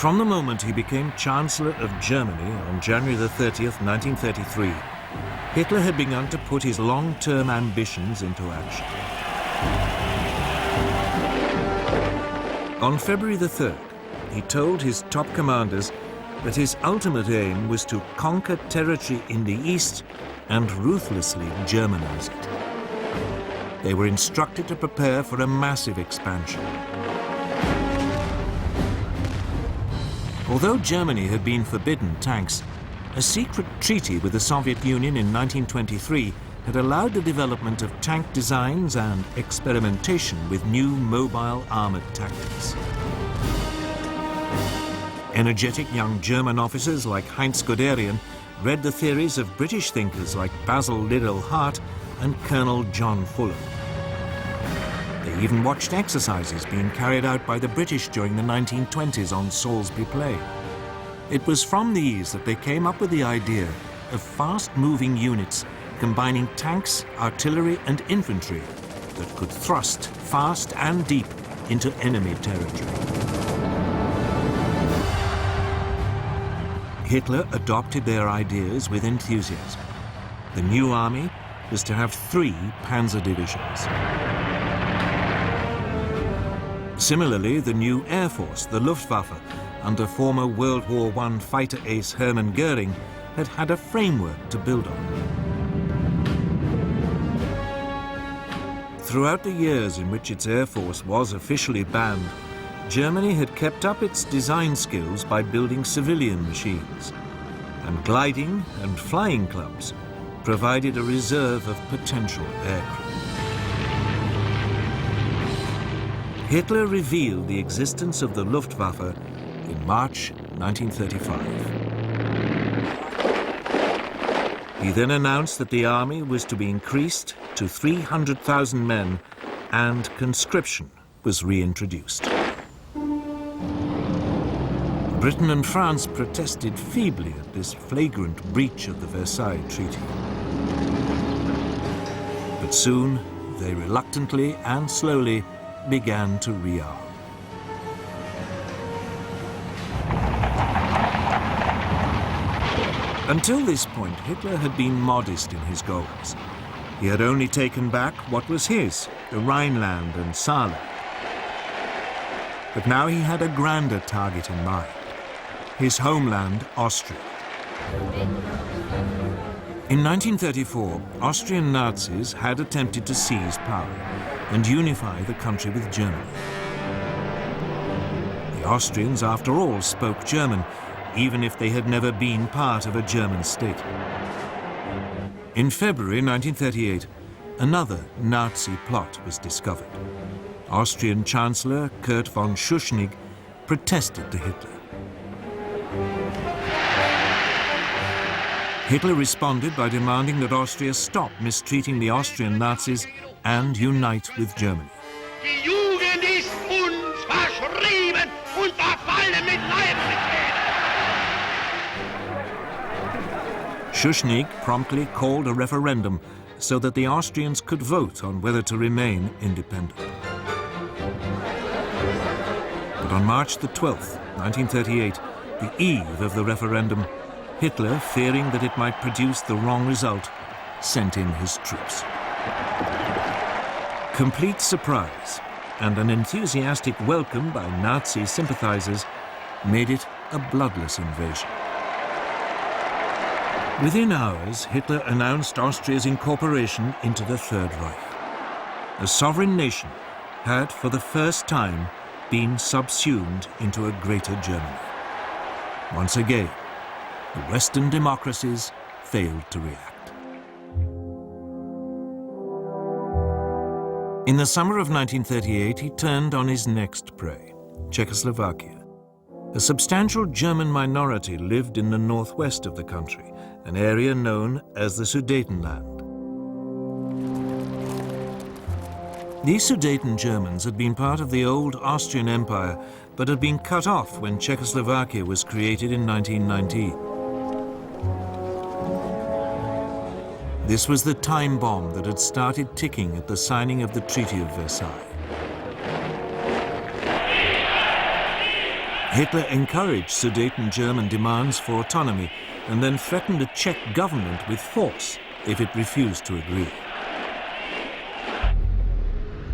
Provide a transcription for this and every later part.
From the moment he became Chancellor of Germany on January the 30th, 1933, Hitler had begun to put his long-term ambitions into action. On February the 3rd, he told his top commanders that his ultimate aim was to conquer territory in the east and ruthlessly Germanize it. They were instructed to prepare for a massive expansion. Although Germany had been forbidden tanks, a secret treaty with the Soviet Union in 1923 had allowed the development of tank designs and experimentation with new mobile armored tactics. Energetic young German officers like Heinz Guderian read the theories of British thinkers like Basil Liddell Hart and Colonel John Fuller. They even watched exercises being carried out by the British during the 1920s on Salisbury Plain. It was from these that they came up with the idea of fast-moving units combining tanks, artillery and infantry that could thrust fast and deep into enemy territory. Hitler adopted their ideas with enthusiasm. The new army was to have 3 panzer divisions. Similarly, the new Air Force, the Luftwaffe, under former World War I fighter ace Hermann Goering, had had a framework to build on. Throughout the years in which its Air Force was officially banned, Germany had kept up its design skills by building civilian machines, and gliding and flying clubs provided a reserve of potential aircraft. Hitler revealed the existence of the Luftwaffe in March 1935. He then announced that the army was to be increased to 300,000 men and conscription was reintroduced. Britain and France protested feebly at this flagrant breach of the Versailles Treaty. But soon, they reluctantly and slowly began to rearm. Until this point, Hitler had been modest in his goals. He had only taken back what was his, the Rhineland and Saarland. But now he had a grander target in mind. His homeland, Austria. In 1934, Austrian Nazis had attempted to seize power and unify the country with Germany. The Austrians, after all, spoke German, even if they had never been part of a German state. In February 1938, another Nazi plot was discovered. Austrian Chancellor Kurt von Schuschnigg protested to Hitler. Hitler responded by demanding that Austria stop mistreating the Austrian Nazis and unite with Germany. Die Jugend ist uns verschrieben und verfallen mit Leibesfehler. Schuschnigg promptly called a referendum so that the Austrians could vote on whether to remain independent. But on March the 12th, 1938, the eve of the referendum, Hitler, fearing that it might produce the wrong result, sent in his troops. Complete surprise and an enthusiastic welcome by Nazi sympathizers made it a bloodless invasion. Within hours, Hitler announced Austria's incorporation into the Third Reich. A sovereign nation had, for the first time, been subsumed into a greater Germany. Once again, the Western democracies failed to react. In the summer of 1938, he turned on his next prey, Czechoslovakia. A substantial German minority lived in the northwest of the country, an area known as the Sudetenland. These Sudeten Germans had been part of the old Austrian Empire, but had been cut off when Czechoslovakia was created in 1919. This was the time bomb that had started ticking at the signing of the Treaty of Versailles. Hitler encouraged Sudeten German demands for autonomy and then threatened the Czech government with force if it refused to agree.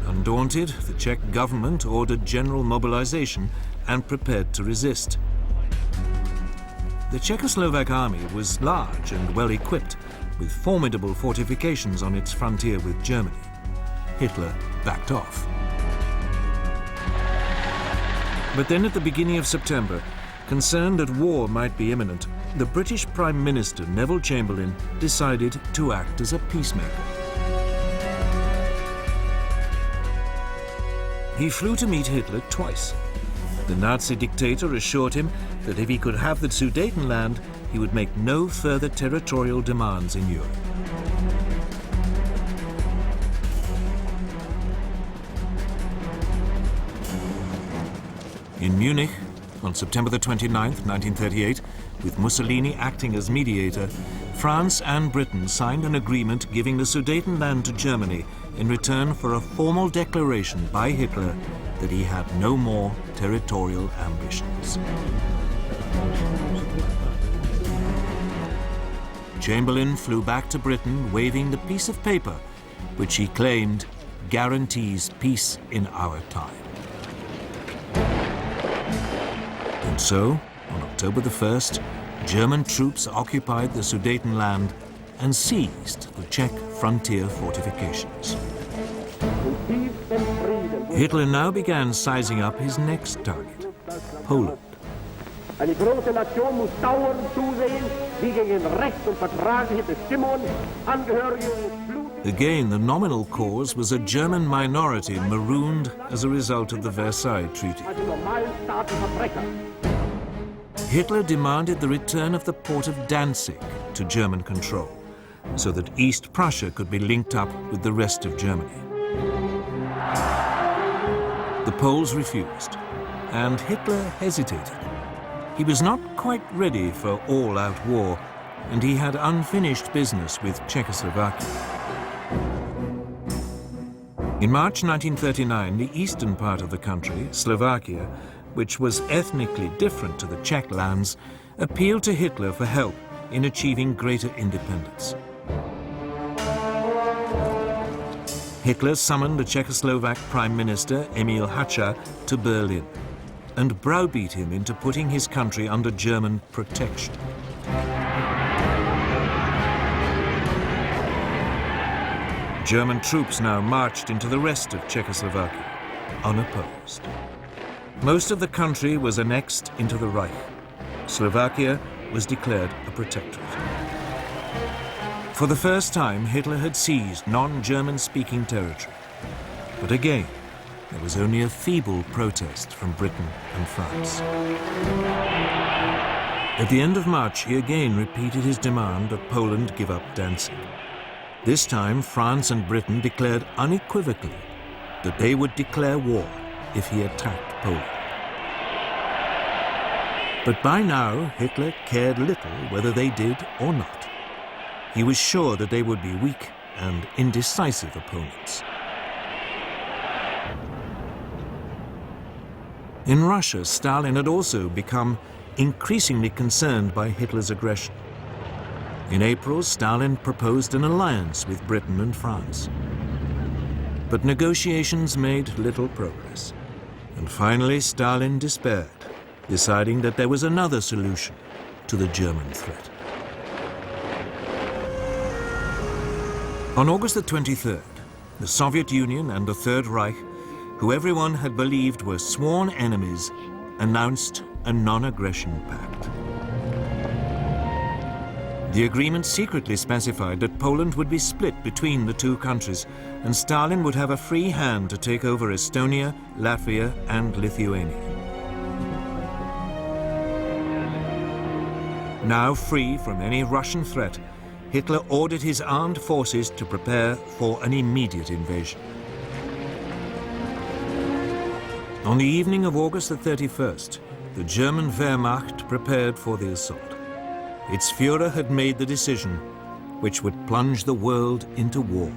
Undaunted, the Czech government ordered general mobilization and prepared to resist. The Czechoslovak army was large and well equipped, with formidable fortifications on its frontier with Germany. Hitler backed off. But then at the beginning of September, concerned that war might be imminent, the British Prime Minister Neville Chamberlain decided to act as a peacemaker. He flew to meet Hitler twice. The Nazi dictator assured him that if he could have the Sudetenland, he would make no further territorial demands in Europe. In Munich, on September the 29th, 1938, with Mussolini acting as mediator, France and Britain signed an agreement giving the Sudetenland to Germany in return for a formal declaration by Hitler that he had no more territorial ambitions. Chamberlain flew back to Britain waving the piece of paper, which he claimed guarantees peace in our time. And so, on October the 1st, German troops occupied the Sudetenland and seized the Czech frontier fortifications. Hitler now began sizing up his next target, Poland. Eine große Nation muss dauernd zusehen, wie gegen Recht und vertragliche Bestimmungen Angehörige Blut. Again, the nominal cause was a German minority marooned as a result of the Versailles Treaty. Hitler demanded the return of the port of Danzig to German control, so that East Prussia could be linked up with the rest of Germany. The Poles refused, and Hitler hesitated. He was not quite ready for all-out war, and he had unfinished business with Czechoslovakia. In March 1939, the eastern part of the country, Slovakia, which was ethnically different to the Czech lands, appealed to Hitler for help in achieving greater independence. Hitler summoned the Czechoslovak Prime Minister Emil Hácha to Berlin and browbeat him into putting his country under German protection. German troops now marched into the rest of Czechoslovakia, unopposed. Most of the country was annexed into the Reich. Slovakia was declared a protectorate. For the first time, Hitler had seized non-German-speaking territory. But again, there was only a feeble protest from Britain and France. At the end of March, he again repeated his demand that Poland give up Danzig. This time, France and Britain declared unequivocally that they would declare war if he attacked Poland. But by now, Hitler cared little whether they did or not. He was sure that they would be weak and indecisive opponents. In Russia, Stalin had also become increasingly concerned by Hitler's aggression. In April, Stalin proposed an alliance with Britain and France. But negotiations made little progress. And finally, Stalin despaired, deciding that there was another solution to the German threat. On August the 23rd, the Soviet Union and the Third Reich, who everyone had believed were sworn enemies, announced a non-aggression pact. The agreement secretly specified that Poland would be split between the two countries, and Stalin would have a free hand to take over Estonia, Latvia, and Lithuania. Now free from any Russian threat, Hitler ordered his armed forces to prepare for an immediate invasion. On the evening of August the 31st, the German Wehrmacht prepared for the assault. Its Führer had made the decision which would plunge the world into war.